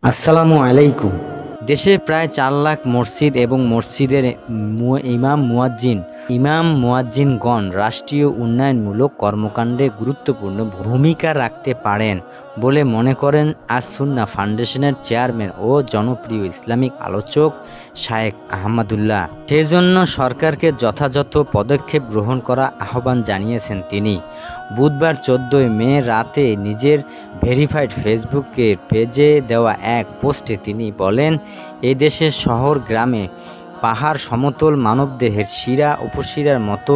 আসসালামু আলাইকুম। দেশে প্রায় ৪ লাখ মসজিদ এবং মসজিদের ইমাম মুয়াজ্জিনগণ রাষ্ট্রীয় উন্নয়নমূলক কর্মকাণ্ডে গুরুত্বপূর্ণ ভূমিকা রাখতে পারেন বলে মনে করেন আস সুন্নাহ ফাউন্ডেশনের চেয়ারম্যান ও জনপ্রিয় ইসলামিক আলোচক শায়েখ আহমদুল্লাহ। সেজন্য সরকারকে যথাযথ পদক্ষেপ গ্রহণ করা আহ্বান জানিয়েছেন তিনি। বুধবার ১৪ মে রাতে নিজের ভেরিফাইড ফেসবুকের পেজে দেওয়া এক পোস্টে তিনি বলেন, এই দেশের শহর গ্রামে পাহাড় সমতল মানবদেহের শিরা উপশিরার মতো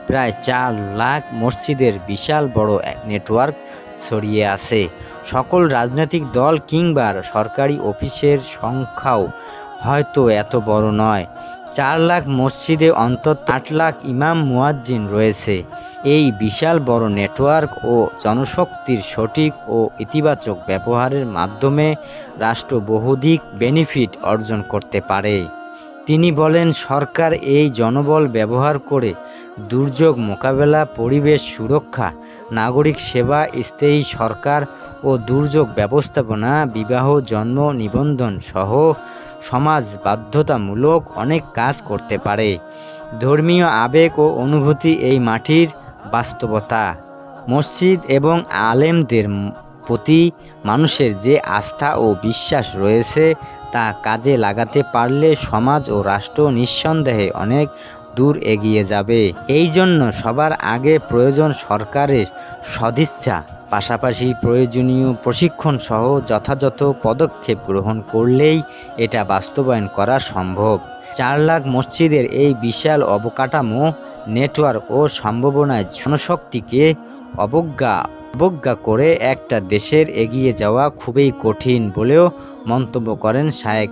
প্রায় ৪ লাখ মসজিদের বিশাল বড় এক নেটওয়ার্ক ছড়িয়ে আছে। সকল রাজনৈতিক দল কিংবা সরকারি অফিসের সংখ্যাও হয়তো এত বড় নয়। ৪ লাখ মসজিদে অন্তত ৮ লাখ ইমাম মুয়াজ্জিন রয়েছে। এই বিশাল বড় নেটওয়ার্ক ও জনশক্তির সঠিক ও ইতিবাচক ব্যবহারের মাধ্যমে রাষ্ট্র বহুদিক বেনিফিট অর্জন করতে পারে। তিনি বলেন, সরকার এই জনবল ব্যবহার করে দুর্যোগ মোকাবেলা, পরিবেশ সুরক্ষা, নাগরিক সেবা, স্থায়ী সরকার ও দুর্যোগ ব্যবস্থাপনা, বিবাহ, জন্ম নিবন্ধন সহ সমাজ বাধ্যতামূলক অনেক কাজ করতে পারে। ধর্মীয় আবেগ ও অনুভূতি এই মাটির বাস্তবতা। মসজিদ এবং আলেমদের প্রতি মানুষের যে আস্থা ও বিশ্বাস রয়েছে তা কাজে লাগাতে পারলে সমাজ ও রাষ্ট্র নিঃসন্দেহে অনেক দূর এগিয়ে যাবে। এই জন্য সবার আগে প্রয়োজন সরকারের সদিচ্ছা, পাশাপাশি প্রয়োজনীয় প্রশিক্ষণ সহ যথাযথ পদক্ষেপ গ্রহণ করলেই এটা বাস্তবায়ন করা সম্ভব। ৪ লাখ মসজিদের এই বিশাল অবকাঠামো, নেটওয়ার্ক ও সম্ভাবনায় জনশক্তিকে অবজ্ঞা করে একটা দেশের এগিয়ে যাওয়া খুবই কঠিন বলেও মন্তব্য করেন শায়েখ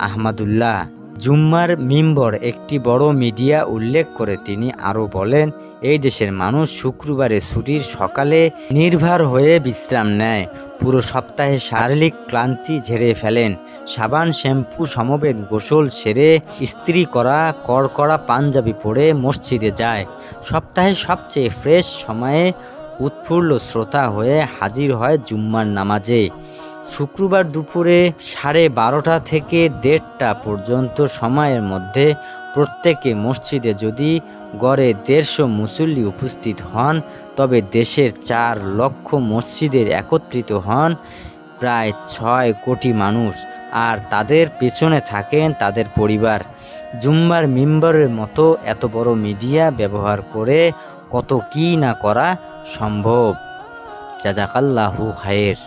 আহমদুল্লাহ। জুম্মার মিম্বর একটি বড় মিডিয়া উল্লেখ করে তিনি আরও বলেন, এই দেশের মানুষ শুক্রবারে ছুটির সকালে নির্ভর হয়ে বিশ্রাম নেয়, পুরো সপ্তাহে শারীরিক ক্লান্তি ঝেড়ে ফেলেন, সাবান শ্যাম্পু সমবেত গোসল সেরে ইস্ত্রি করা কড়কড়া পাঞ্জাবি পরে মসজিদে যায়। সপ্তাহে সবচেয়ে ফ্রেশ সময়ে উৎফুল্ল শ্রোতা হয়ে হাজির হয় জুম্মার নামাজে। শুক্রবার দুপুরে 12:30 থেকে 1:30 পর্যন্ত সময়ের মধ্যে প্রত্যেকে মসজিদে যদি গড়ে 150 মুসল্লি উপস্থিত হন, তবে দেশের 4 লক্ষ মসজিদের একত্রিত হন প্রায় 6 কোটি মানুষ, আর তাদের পেছনে থাকেন তাদের পরিবার। জুম্মার মিম্বরের মতো এত বড় মিডিয়া ব্যবহার করে কত কি না করা সম্ভব। জাযাকাল্লাহু খায়ের।